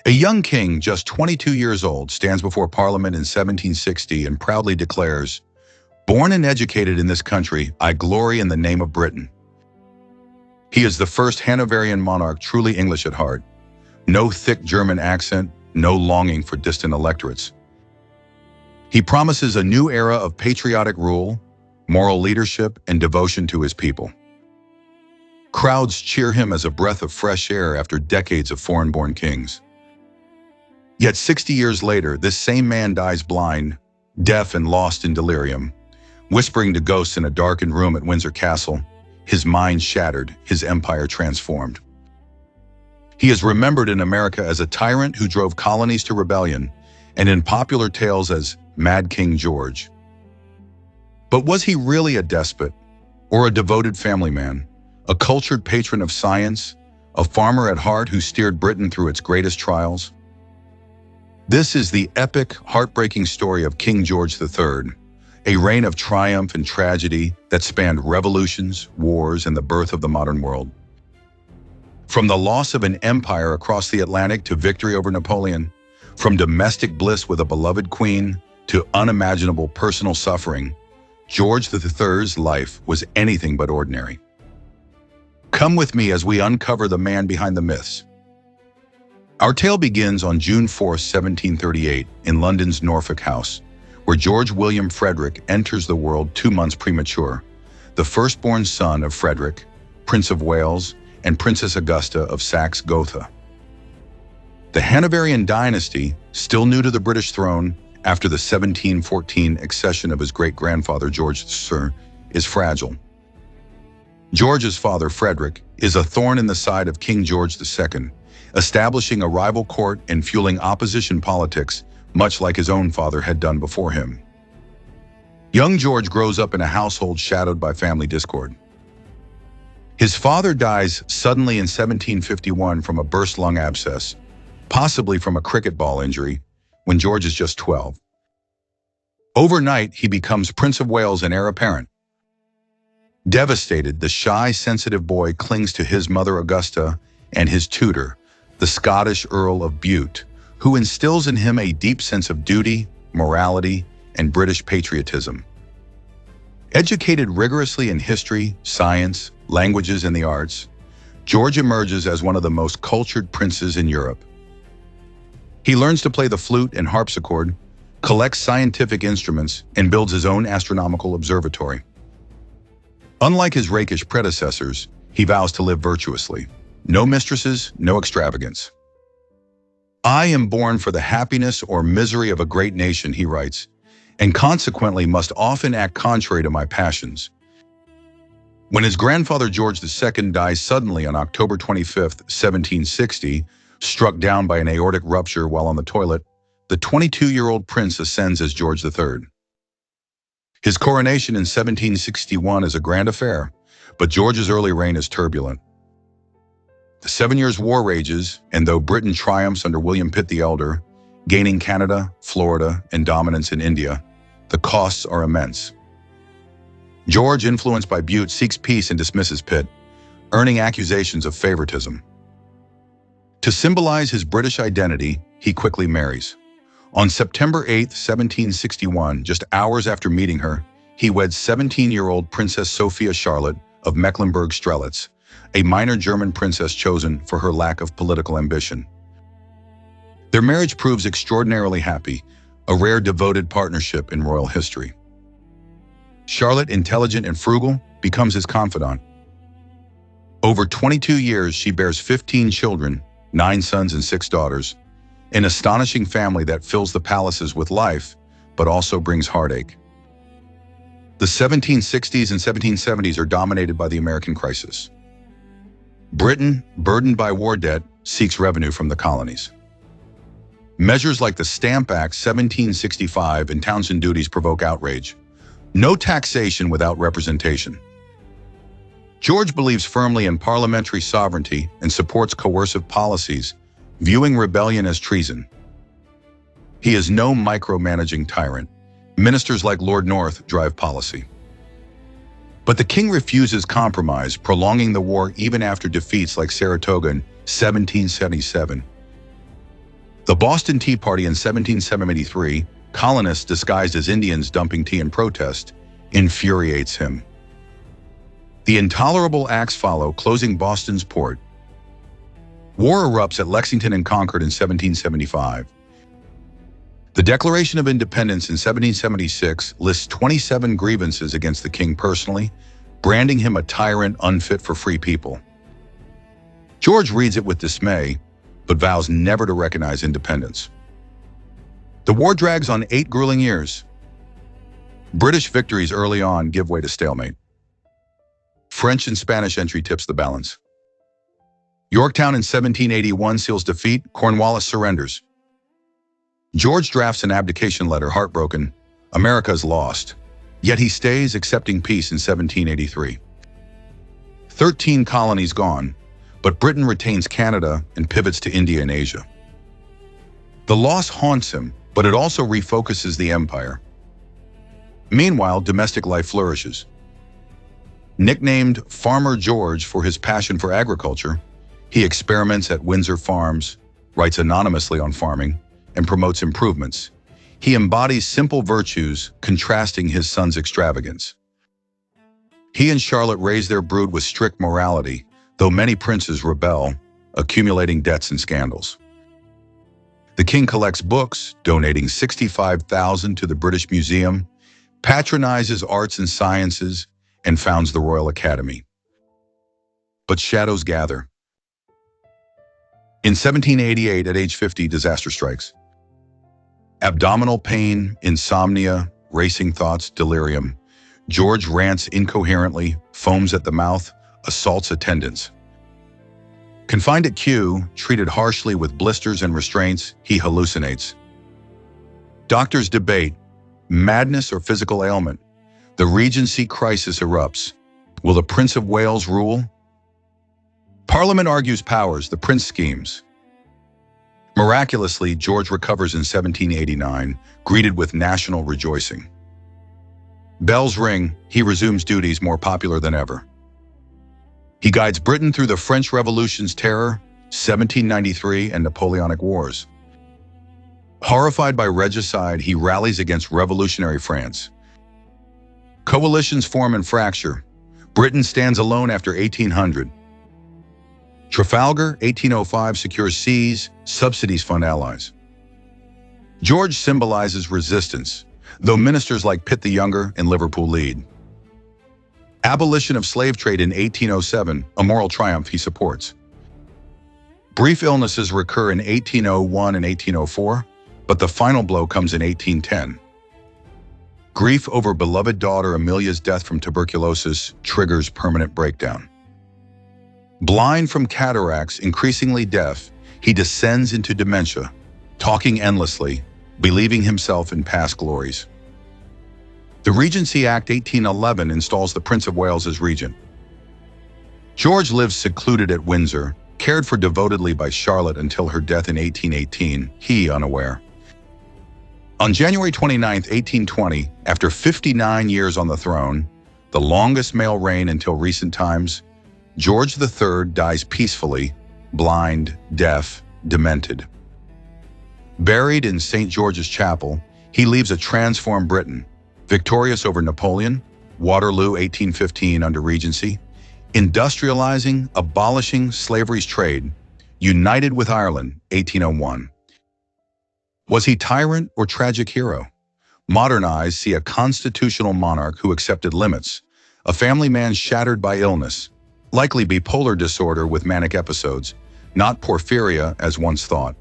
A young king, just 22 years old, stands before Parliament in 1760 and proudly declares, "Born and educated in this country, I glory in the name of Britain." He is the first Hanoverian monarch truly English at heart. No thick German accent, no longing for distant electorates. He promises a new era of patriotic rule, moral leadership, and devotion to his people. Crowds cheer him as a breath of fresh air after decades of foreign-born kings. Yet 60 years later, this same man dies blind, deaf and lost in delirium, whispering to ghosts in a darkened room at Windsor Castle, his mind shattered, his empire transformed. He is remembered in America as a tyrant who drove colonies to rebellion, and in popular tales as Mad King George. But was he really a despot, or a devoted family man, a cultured patron of science, a farmer at heart who steered Britain through its greatest trials? This is the epic, heartbreaking story of King George III, a reign of triumph and tragedy that spanned revolutions, wars, and the birth of the modern world. From the loss of an empire across the Atlantic to victory over Napoleon, from domestic bliss with a beloved queen to unimaginable personal suffering, George III's life was anything but ordinary. Come with me as we uncover the man behind the myths. Our tale begins on June 4, 1738, in London's Norfolk House, where George William Frederick enters the world 2 months premature, the firstborn son of Frederick, Prince of Wales, and Princess Augusta of Saxe-Gotha. The Hanoverian dynasty, still new to the British throne after the 1714 accession of his great-grandfather George III, is fragile. George's father, Frederick, is a thorn in the side of King George II, establishing a rival court and fueling opposition politics, much like his own father had done before him. Young George grows up in a household shadowed by family discord. His father dies suddenly in 1751 from a burst lung abscess, possibly from a cricket ball injury, when George is just 12. Overnight, he becomes Prince of Wales and heir apparent. Devastated, the shy, sensitive boy clings to his mother Augusta and his tutor, the Scottish Earl of Bute, who instills in him a deep sense of duty, morality, and British patriotism. Educated rigorously in history, science, languages, and the arts, George emerges as one of the most cultured princes in Europe. He learns to play the flute and harpsichord, collects scientific instruments, and builds his own astronomical observatory. Unlike his rakish predecessors, he vows to live virtuously. No mistresses, no extravagance. "I am born for the happiness or misery of a great nation," he writes, "and consequently must often act contrary to my passions." When his grandfather George II dies suddenly on October 25, 1760, struck down by an aortic rupture while on the toilet, the 22-year-old prince ascends as George III. His coronation in 1761 is a grand affair, but George's early reign is turbulent. The 7 Years' War rages, and though Britain triumphs under William Pitt the Elder, gaining Canada, Florida, and dominance in India, the costs are immense. George, influenced by Bute, seeks peace and dismisses Pitt, earning accusations of favoritism. To symbolize his British identity, he quickly marries. On September 8, 1761, just hours after meeting her, he weds 17-year-old Princess Sophia Charlotte of Mecklenburg-Strelitz, a minor German princess chosen for her lack of political ambition. Their marriage proves extraordinarily happy, a rare devoted partnership in royal history. Charlotte, intelligent and frugal, becomes his confidant. Over 22 years, she bears 15 children, 9 sons and 6 daughters, an astonishing family that fills the palaces with life, but also brings heartache. The 1760s and 1770s are dominated by the American crisis. Britain, burdened by war debt, seeks revenue from the colonies. Measures like the Stamp Act 1765 and Townshend duties provoke outrage. No taxation without representation. George believes firmly in parliamentary sovereignty and supports coercive policies, viewing rebellion as treason. He is no micromanaging tyrant. Ministers like Lord North drive policy. But the king refuses compromise, prolonging the war even after defeats like Saratoga in 1777. The Boston Tea Party in 1773, colonists disguised as Indians dumping tea in protest, infuriates him. The intolerable acts follow, closing Boston's port. War erupts at Lexington and Concord in 1775. The Declaration of Independence in 1776 lists 27 grievances against the king personally, branding him a tyrant unfit for free people. George reads it with dismay, but vows never to recognize independence. The war drags on 8 grueling years. British victories early on give way to stalemate. French and Spanish entry tips the balance. Yorktown in 1781 seals defeat, Cornwallis surrenders. George drafts an abdication letter, heartbroken. America is lost. Yet he stays, accepting peace in 1783. 13 colonies gone, but Britain retains Canada and pivots to India and Asia. The loss haunts him, but it also refocuses the empire. Meanwhile, domestic life flourishes. Nicknamed Farmer George for his passion for agriculture, he experiments at Windsor Farms, writes anonymously on farming, and promotes improvements. He embodies simple virtues, contrasting his son's extravagance. He and Charlotte raise their brood with strict morality, though many princes rebel, accumulating debts and scandals. The king collects books, donating 65,000 to the British Museum, patronizes arts and sciences, and founds the Royal Academy. But shadows gather. In 1788, at age 50, disaster strikes. Abdominal pain, insomnia, racing thoughts, delirium. George rants incoherently, foams at the mouth, assaults attendants. Confined at Kew, treated harshly with blisters and restraints, he hallucinates. Doctors debate, madness or physical ailment. The Regency Crisis erupts. Will the Prince of Wales rule? Parliament argues powers, the prince schemes. Miraculously, George recovers in 1789, greeted with national rejoicing. Bells ring, he resumes duties more popular than ever. He guides Britain through the French Revolution's terror, 1793 and Napoleonic Wars. Horrified by regicide, he rallies against revolutionary France. Coalitions form and fracture. Britain stands alone after 1800. Trafalgar, 1805, secures seas, subsidies fund allies. George symbolizes resistance, though ministers like Pitt the Younger and Liverpool lead. Abolition of slave trade in 1807, a moral triumph he supports. Brief illnesses recur in 1801 and 1804, but the final blow comes in 1810. Grief over beloved daughter Amelia's death from tuberculosis triggers permanent breakdown. Blind from cataracts, increasingly deaf, he descends into dementia, talking endlessly, believing himself in past glories. The Regency Act 1811 installs the Prince of Wales as regent. George lives secluded at Windsor, cared for devotedly by Charlotte until her death in 1818, he unaware. On January 29, 1820, after 59 years on the throne, the longest male reign until recent times, George III dies peacefully, blind, deaf, demented. Buried in St. George's Chapel, he leaves a transformed Britain, victorious over Napoleon, Waterloo 1815 under Regency, industrializing, abolishing slavery's trade, united with Ireland 1801. Was he tyrant or tragic hero? Modern eyes see a constitutional monarch who accepted limits, a family man shattered by illness, likely bipolar disorder with manic episodes, not porphyria as once thought.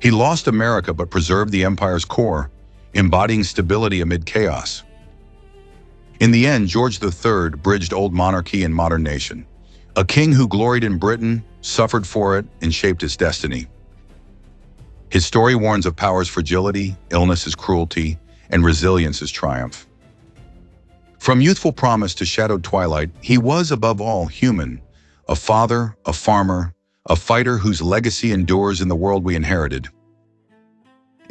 He lost America but preserved the empire's core, embodying stability amid chaos. In the end, George III bridged old monarchy and modern nation. A king who gloried in Britain, suffered for it, and shaped its destiny. His story warns of power's fragility, illness as cruelty, and resilience as triumph. From youthful promise to shadowed twilight, he was above all human, a father, a farmer, a fighter whose legacy endures in the world we inherited.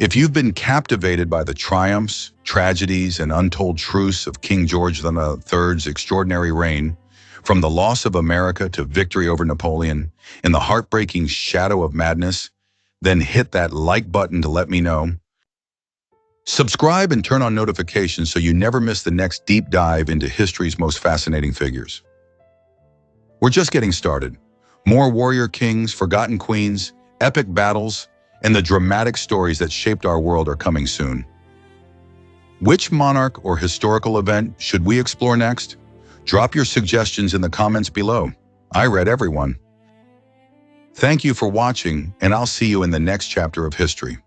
If you've been captivated by the triumphs, tragedies, and untold truths of King George III's extraordinary reign, from the loss of America to victory over Napoleon, in the heartbreaking shadow of madness, Then hit that like button to let me know. Subscribe and turn on notifications so you never miss the next deep dive into history's most fascinating figures. We're just getting started. More warrior kings, forgotten queens, epic battles, and the dramatic stories that shaped our world are coming soon. Which monarch or historical event should we explore next? Drop your suggestions in the comments below. I read everyone. Thank you for watching, and I'll see you in the next chapter of history.